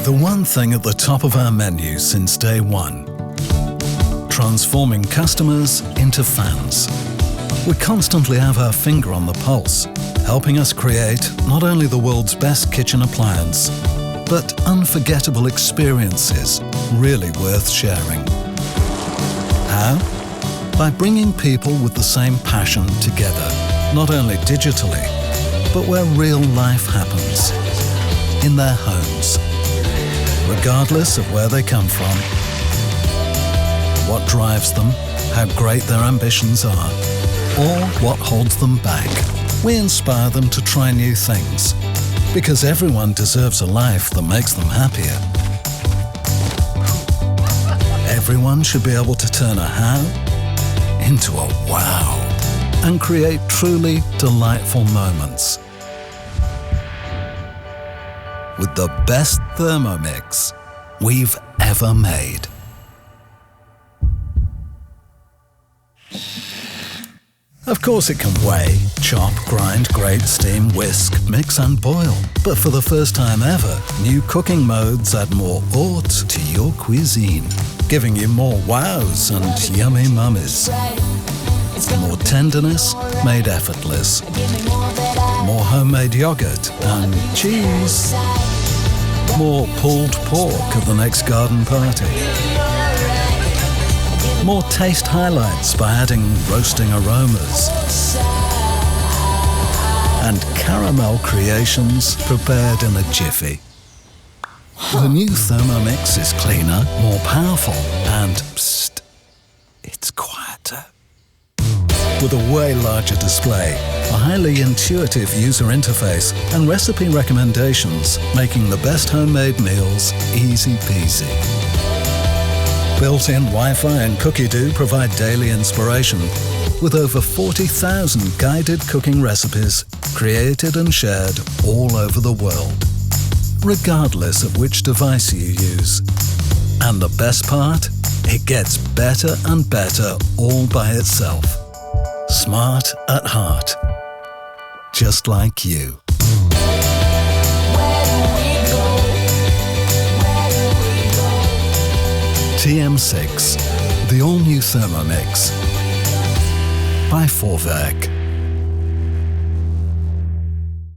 The one thing at the top of our menu since day one. Transforming customers into fans. We constantly have our finger on the pulse, helping us create not only the world's best kitchen appliance, but unforgettable experiences really worth sharing. How? By bringing people with the same passion together, not only digitally, but where real life happens, in their homes, regardless of where they come from, what drives them, how great their ambitions are, or what holds them back. We inspire them to try new things, because everyone deserves a life that makes them happier. Everyone should be able to turn a how into a wow and create truly delightful moments. With the best Thermomix we've ever made. Of course it can weigh, chop, grind, grate, steam, whisk, mix and boil. But for the first time ever, new cooking modes add more haute to your cuisine, giving you more wows and yummy mummies. More tenderness made effortless. More homemade yogurt and cheese. More pulled pork at the next garden party. More taste highlights by adding roasting aromas. And caramel creations prepared in a jiffy. The new Thermomix is cleaner, more powerful, and psst, it's quieter. With a way larger display, a highly intuitive user interface, and recipe recommendations, making the best homemade meals easy peasy. Built-in Wi-Fi and Cookie-Doo provide daily inspiration, with over 40,000 guided cooking recipes created and shared all over the world, regardless of which device you use. And the best part? It gets better and better all by itself. Smart at heart. Just like you. TM6, the all-new Thermomix by Vorwerk.